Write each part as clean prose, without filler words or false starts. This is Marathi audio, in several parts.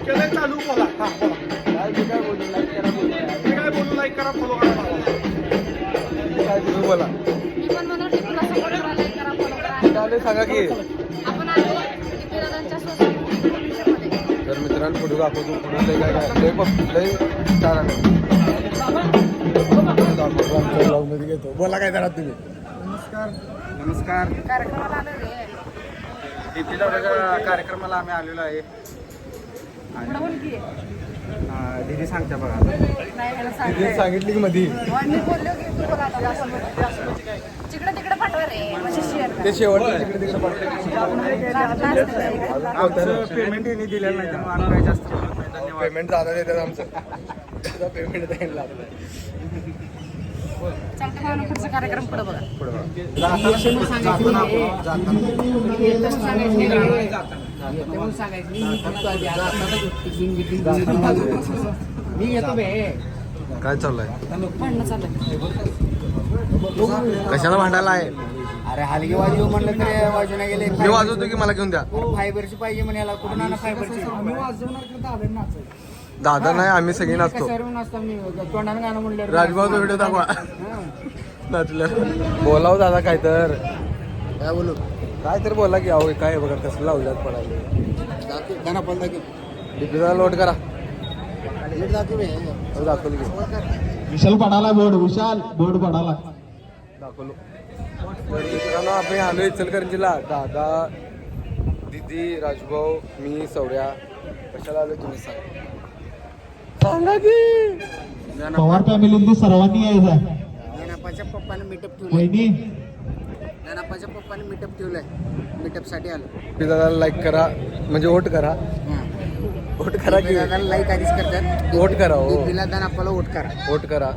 केलं चालू बोला. हां बोला. काय बोलू लाईक करा फॉलो करा. काय तुम्ही बोला. मी पण म्हणून टिपूला सपोर्ट करा, लाईक करा, फॉलो करा. चालेल सांगा की. आपण आलो टिपू दादांच्या सोसायटीमध्ये. तर मित्रांनो पुढे दाखवतो. पुढे लय काय लय स्टार आलं. आमच्या ब्लॉगमध्ये घेतो. बोला काय करा तुम्ही. नमस्कार. कार्यक्रमाला आलो रे. डीपी दादाच्या कार्यक्रमाला आम्ही आलेलो आहे. पुढं बोल की. दीदी सांगता बघा. नाही मला सांग. दीदी सांगितली की मध्ये मी बोललो की तू बोला आता असं तिकडे तिकडे पाठवा रे म्हणजे शेअर ते शेवटचं तिकडे तिकडे पाठवलं. करा. आमचं पेमेंट यांनी दिलेलं नाही त्यामुळे आम्ही काही जास्त बोलत नाही. धन्यवाद. पेमेंट जादा देतात आमचं. पेमेंट द्यायला लागलं. चालतं म्हणून पुढचा कार्यक्रम पुढे बघा. पुढे बघा. काय चाललंय. भांडणं चाललंय. कशाला भांडायला आहे. अरे हलगी वाजू म्हणलं तर वाजू नाही गेले. मी वाजवतो की मला घेऊन द्या. फायबरची पाहिजे म्हणे याला कुठून आणा फायबरची. दादा नाही आम्ही सगळे नाचतो. तोंडानं गाणं म्हणलं राजभाऊचा व्हिडिओ दाखवा. नाचलं. बोलाव दादा काय तर. काय बोलू काय तर बोला की. अहो काय बघा कसं लावल्यात पडायला. गाणं पण दाखव. डीपीचा लोड करा. दाखव दाखवलं की. विशाल पडाला विशाल बोर्ड पडाला. दाखवलो. तर मित्रांनो आपण आलो इचलकरंजीला. दादा दीदी राजभाऊ मी सौर्या. कशाला आलो तुम्ही सांगा की. पवार फॅमिलीतली सर्वांनी यायचं. ज्ञानापाच्या पप्पाने मीटअप ठेवलंय. वहिनी ज्ञानापाच्या पप्पाने मीटअप ठेवलंय. मीटअपसाठी आलो. दादाला लाईक करा म्हणजे वोट करा. वोट करा की. लाईक आधीच करतात. वोट करा. हो डीपीला दानापाला वोट करा. वोट करा.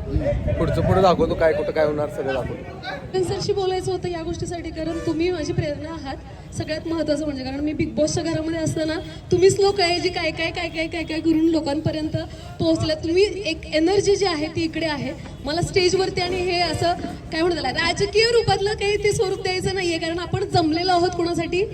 पुढचं दाखवतो काय कुठं काय होणार सगळं दाखवतो. सरशी बोलायचं होतं या गोष्टीसाठी कारण तुम्ही माझी प्रेरणा आहात. सगळ्यात महत्त्वाचं म्हणजे कारण मी बिग बॉसच्या घरामध्ये असताना तुम्हीच लोक आहे जे काय काय काय काय काय काय करून लोकांपर्यंत पोहोचल्या. तुम्ही एक एनर्जी जी आहे ती इकडे आहे. मला स्टेजवरती आणि हे असं काय म्हणतात राजकीय रूपातलं काही ते स्वरूप द्यायचं नाहीये कारण आपण जमलेलो आहोत कोणासाठी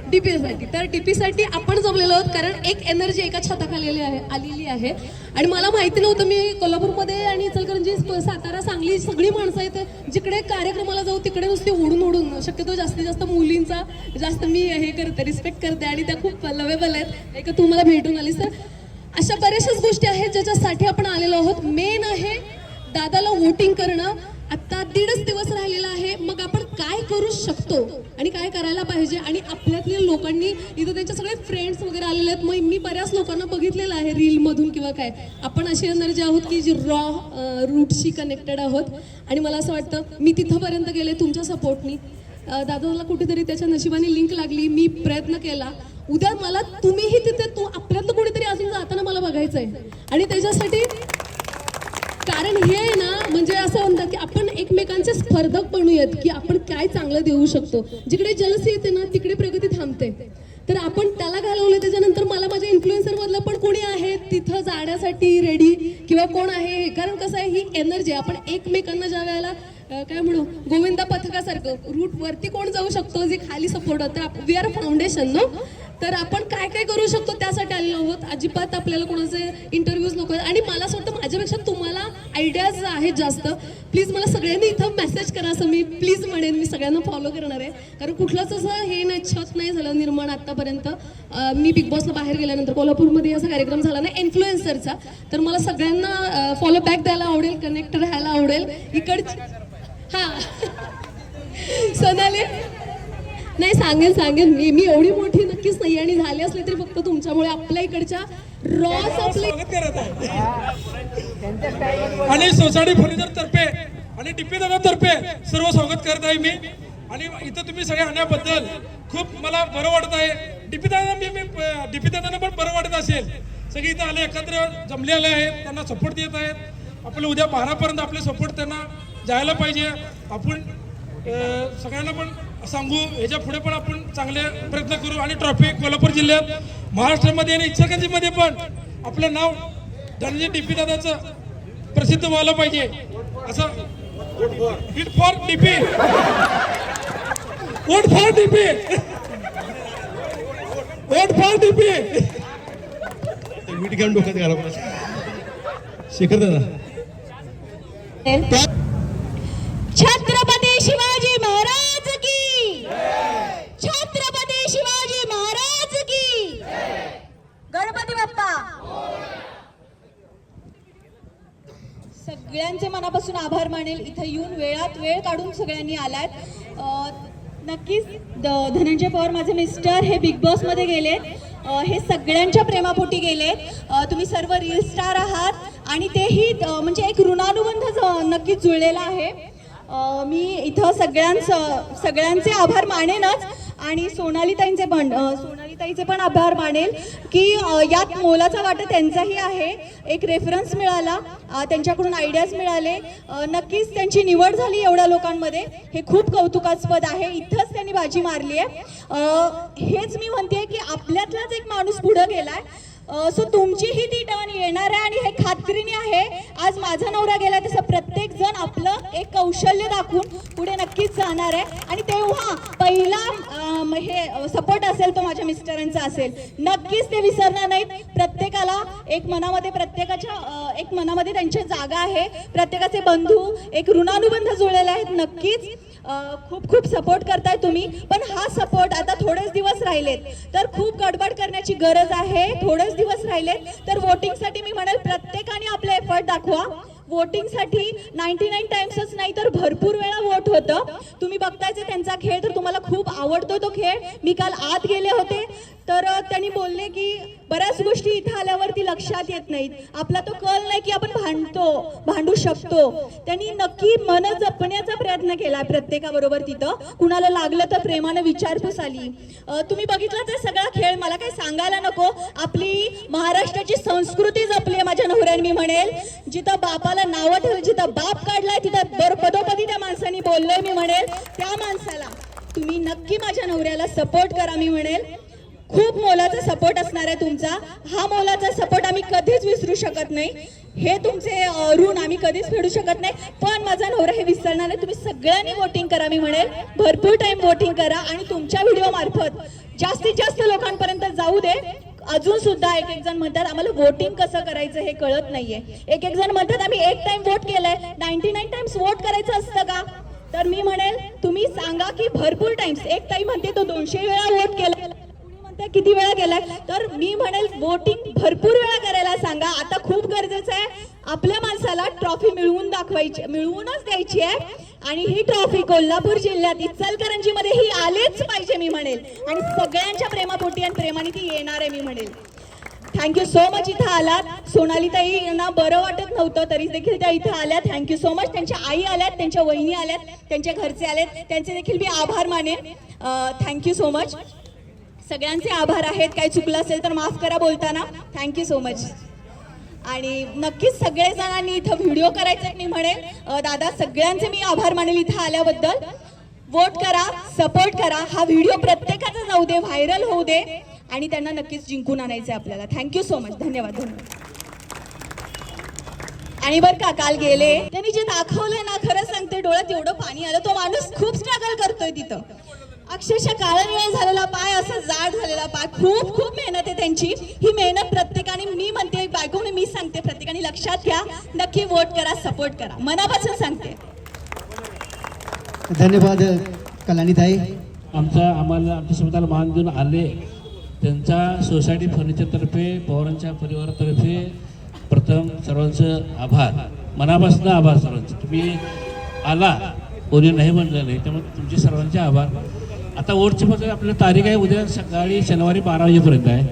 डीपीसाठी. तर डीपीसाठी आपण जमलेलो आहोत कारण एक एनर्जी एका छताखाली आलेली आहे. आणि मला माहिती नव्हतं. मी कोल्हापूरमध्ये आणि इचलकरंजी सातारा सांगली सगळी माणसं आहेत जिकडे कार्यक्रमाला जाऊ तिकडे नुसते ओढून शक्यतो जास्तीत जास्त मुलींचा जास्त मी हे करते रिस्पेक्ट करते आणि त्या खूप लवेबल आहेत. एक तू मला भेटून आलीस तर अशा बऱ्याचशाच गोष्टी आहेत ज्याच्यासाठी आपण आलेलो आहोत. मेन आहे दादाला वोटिंग करणं. आता 1.5 दिवस राहिलेला आहे. मग आपण काय करू शकतो आणि काय करायला पाहिजे. आणि आपल्यातल्या लोकांनी इथं त्यांच्या सगळे फ्रेंड्स वगैरे आलेले आहेत. मग मी बऱ्याच लोकांना बघितलेलं आहे रीलमधून किंवा काय. आपण अशी एनर्जी आहोत की जी रॉ रूटशी कनेक्टेड आहोत. आणि मला असं वाटतं मी तिथंपर्यंत गेले तुमच्या सपोर्टनी. दादाला कुठेतरी त्याच्या नशिबाने लिंक लागली. मी प्रयत्न केला. उद्या मला तुम्हीही तिथे आपल्यातलं कुठेतरी अजून जाताना मला बघायचं आहे. आणि त्याच्यासाठी कारण हे आहे ना म्हणजे असं म्हणतात की आपण एकमेकांचे स्पर्धक बनूयात की आपण काय चांगलं देऊ शकतो. जिकडे जलसी येते ना तिकडे प्रगती थांबते. तर आपण त्याला घालवलं. त्याच्यानंतर मला माझ्या इन्फ्लुएन्सर मधलं पण कोणी आहे तिथं जाण्यासाठी रेडी किंवा कोण आहे. कारण कसं आहे ही एनर्जी आपण एकमेकांना ज्या वेळेला काय म्हणू गोविंदा पथकासारखं रूट वरती कोण जाऊ शकतो जे खाली सपोर्ट होतं. We are foundation no. तर आपण काय काय करू शकतो त्यासाठी आलेलो आहोत. अजिबात आपल्याला कोणाचे इंटरव्ह्यूज नको. आणि मला असं वाटतं माझ्यापेक्षा तुम्हाला आयडियाज आहेत जास्त. प्लीज मला सगळ्यांनी इथं मेसेज करा असं मी प्लीज म्हणेन. मी सगळ्यांना फॉलो करणार आहे कारण कुठलंच असं हे नाही छत नाही झालं निर्माण आतापर्यंत. मी बिग बॉसला बाहेर गेल्यानंतर कोल्हापूरमध्ये असा कार्यक्रम झाला नाही इन्फ्लुएन्सरचा. तर मला सगळ्यांना फॉलो बॅक द्यायला आवडेल. कनेक्ट राहायला आवडेल. इकडची हां सोनाली नाही सांगेन मी एवढी मोठी नक्कीच नाही. आणि झाले असले तरी फक्त तुमच्यामुळे आपल्या इकडच्या रॉस आपले आणि सोसायटी फर्निचर तर्फे आणि डीपी दादा तर्फे सर्व स्वागत करत आहे मी. आणि इथं तुम्ही सगळे आणण्याबद्दल खूप मला बरं वाटत आहे. डीपी दादांना पण बरं वाटत असेल. सगळे इथं आले एकत्र जमले आले आहेत. त्यांना सपोर्ट देत आहेत. आपलं उद्या 12पर्यंत आपले सपोर्ट त्यांना जायला पाहिजे. आपण सगळ्यांना पण सांगू ह्याच्या पुढे पण आपण चांगले प्रयत्न करू. आणि ट्रॉफी कोल्हापूर जिल्ह्यात महाराष्ट्रामध्ये आणि इचलकरंजीमध्ये पण आपलं नाव धनंजय डीपी दादाचं प्रसिद्ध व्हायला पाहिजे. असं hit for DP. Vote for DP, vote for DP. मीठ घेऊन डोक्यात घाला शेखर दादा. छत्रपती शिवाजी महाराज की, छत्रपती शिवाजी महाराज की, गणपती बाप्पा. सगळ्यांचे मनापासून आभार मानेल. इथं येऊन वेळात वेळ काढून सगळ्यांनी आलात. नक्कीच धनंजय पवार माझे मिस्टर हे बिग बॉस मध्ये गेलेत. हे सगळ्यांच्या प्रेमापोटी गेलेत. तुम्ही सर्व रील स्टार आहात आणि तेही म्हणजे एक ऋणानुबंध नक्कीच जुळलेला आहे. मी इथं सगळ्यांचे आभार मानेनच आणि सोनालीताईचे पण आभार मानेल की यात मोलाचा वाटा त्यांचाही आहे. एक रेफरन्स मिळाला, त्यांच्याकडून आयडियाज मिळाले. नक्कीच त्यांची निवड झाली एवढ्या लोकांमध्ये, हे खूप कौतुकास्पद आहे. इथंच त्यांनी बाजी मारली आहे. हेच मी म्हणते की आपल्यातलाच एक माणूस पुढे गेलाय. सो तुमचीही ती टर्न येणार आहे आणि हे खात्रीने आहे. आज माझा नवरा गेला तसं प्रत्येक जण आपलं एक कौशल्य दाखवून पुढे नक्कीच जाणार आहे. आणि तेव्हा पहिला हे सपोर्ट असेल तो माझ्या मिस्टरांचा असेल. नक्कीच ते विसरणार नाहीत. प्रत्येकाला एक मनामध्ये एक मनामध्ये त्यांची जागा आहे. प्रत्येकाचे बंधू एक ऋणानुबंध जुळलेले आहेत. नक्कीच खूप खूप सपोर्ट करताय तुम्ही. पण हा सपोर्ट आता थोडेच दिवस राहिलेत तर खूप गडबड करण्याची गरज आहे. थोडेच दिवस राहिलेत तर वोटिंगसाठी मी म्हणेल प्रत्येकाने आपले एफर्ट दाखवा. वोटिंगसाठी 99 टाइम्सच नाही तर भरपूर वेळा वोट होतं. तुम्ही बघतायचे त्यांचा खेळ तर तुम्हाला खूप आवडतो तो खेळ. मी काल आत गेले होते तर त्यांनी बोलले की बऱ्याच गोष्टी इथं आल्यावरती लक्षात येत नाहीत. आपला तो कल नाही की आपण भांडू शकतो. त्यांनी नक्की मन जपण्याचा प्रयत्न केला प्रत्येकाबरोबर. तिथं कुणाला लागलं तर प्रेमानं विचारपूस आली. तुम्ही बघितलं ते सगळा खेळ. मला काही सांगायला नको. आपली महाराष्ट्राची संस्कृती जपली आहे माझ्या नवऱ्याने मी म्हणेल. जिथं बापाला नावं ठेवलं, जिथं बाप काढलाय तिथं पदोपदी त्या माणसाने बोललोय मी म्हणेल. त्या माणसाला तुम्ही नक्की माझ्या नवऱ्याला सपोर्ट करा मी म्हणेल. खूप मोलाचा सपोर्ट असणार आहे तुमचा. हा मोलाचा सपोर्ट आम्ही कधीच विसरू शकत नाही. हे तुमचे ऋण आम्ही कधीच फेडू शकत नाही. पण माझा नवरा हे विसरणार नाही. तुम्ही सगळ्यांनी वोटिंग करा मी म्हणेल. भरपूर टाइम वोटिंग करा आणि तुमच्या व्हिडिओ मार्फत जास्तीत जास्त लोकांपर्यंत जाऊ दे. अजून सुद्धा एक जण म्हणतात आम्हाला वोटिंग कसं करायचं हे कळत नाहीये. एक जण म्हणतात आम्ही एक टाइम वोट केलंय. 99 टाइम्स वोट करायचं असतं का? तर मी म्हणेल तुम्ही सांगा की भरपूर टाइम्स. एक ताई म्हणते तो 200 वेळा वोट केलाय, किती वेळा गेलाय. तर मी म्हणेल वोटिंग भरपूर वेळा करायला सांगा. आता खूप गरजेचं आहे. आपल्या माणसाला ट्रॉफी मिळवूनच द्यायची आहे. आणि ही ट्रॉफी कोल्हापूर जिल्ह्यात इचलकरंजीमध्ये ही आलेच पाहिजे मी म्हणेल. आणि सगळ्यांच्या प्रेमापोटी आणि प्रेमाने ती येणार आहे मी म्हणेल. Thank you so much. इथं आलात. सोनालीताई यांना बरं वाटत नव्हतं तरी देखील त्या इथं आल्या. Thank you so much. त्यांच्या आई आल्यात, त्यांच्या वहिनी आल्यात, त्यांच्या घरचे आलेत. त्यांचे देखील मी आभार मानेन. Thank you so much. सगळ्यांचे आभार आहेत. काही चुकलं असेल तर माफ करा बोलताना. Thank you so much. आणि नक्कीच सगळेजणांनी इथं व्हिडिओ करायचा मी म्हणेल. दादा सगळ्यांचे मी आभार मानेल इथं आल्याबद्दल. वोट करा, सपोर्ट करा. हा व्हिडिओ प्रत्येकाचा जाऊ दे, व्हायरल होऊ दे आणि त्यांना नक्कीच जिंकून आणायचं आहे आपल्याला. Thank you so much. धन्यवाद. आणि बरं का काल गेले त्यांनी जे दाखवलंय ना, खरं सांगते डोळ्यात एवढं पाणी आलं. तो माणूस खूप स्ट्रगल करतोय तिथं. अक्षरशः काळा निळा झालेला पाय, असा जाड झालेला पाय. खूप मेहनत आहे त्यांची. ही मेहनत प्रत्येकाने, मी म्हणते बायकोने मी सांगते प्रत्येकाने लक्षात घ्या. नक्की वोट करा, सपोर्ट करा. मनापासून सांगते. धन्यवाद कलानीताई. आम्हाला आमच्या सोबताला मान देऊन आले. त्यांचा सोसायटी फर्निचरतर्फे, पवारांच्या परिवारातर्फे प्रथम सर्वांचं आभार, मनापासून आभार सर्वांचं. तुम्ही आला, कोणी नाही म्हणलं नाही, त्यामुळे तुमचे सर्वांचे आभार. आता वोटची फक्त आपल्याला तारीख आहे उद्या सकाळी शनिवारी 12 वाजेपर्यंत आहे.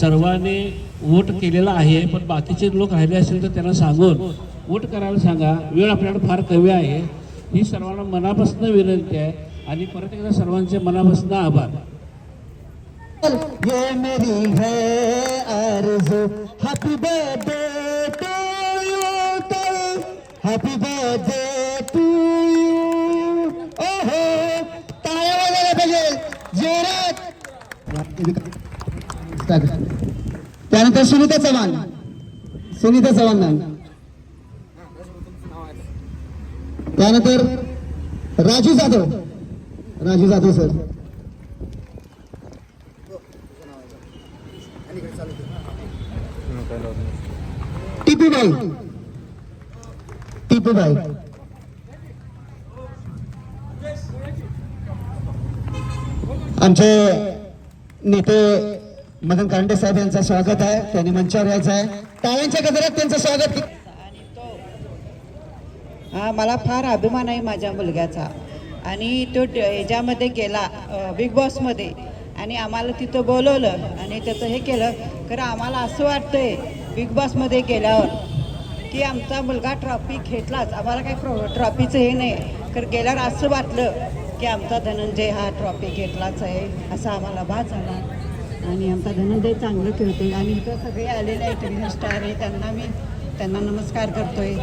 सर्वांनी वोट केलेला आहे, पण बाकीचे लोक राहिले असेल तर त्यांना सांगून वोट करायला सांगा. वेळ आपल्याकडे फार कमी आहे. ही सर्वांना मनापासून विनंती आहे. आणि परत एकदा सर्वांचे मनापासून आभार. ये मेरी है आरज़ू. हैप्पी बर्थडे टू यू कल. Happy birthday to you. ओहो टाळ्या वाजवायला पाहिजे जोरात. त्यानंतर सुनीता चव्हाण. त्यानंतर राजू राजू जाधव सर. टिपूबाई टिपूबाई आमचे नेते मदन कांडे साहेब यांचं स्वागत आहे. त्यांनी मंचावर यायचं आहे. टाळ्यांच्या गजरात त्यांचं स्वागत. हा मला फार अभिमान आहे माझ्या मुलग्याचा. आणि तो ह्याच्यामध्ये गेला बिग बॉसमध्ये आणि आम्हाला तिथं बोलवलं आणि त्याचं हे केलं. खरं आम्हाला असं वाटतंय बिग बॉसमध्ये गेल्यावर की आमचा मुलगा ट्रॉफी घेतलाच. आम्हाला काही ट्रॉफीचं हे नाही. खरं गेल्यावर असं वाटलं की आमचा धनंजय हा ट्रॉफी घेतलाच आहे असा आम्हाला भास झाला. आणि आमचा धनंजय चांगलं खेळतोय आणि इथं सगळे आलेले आहेत रील स्टार आहे त्यांना नमस्कार करतोय.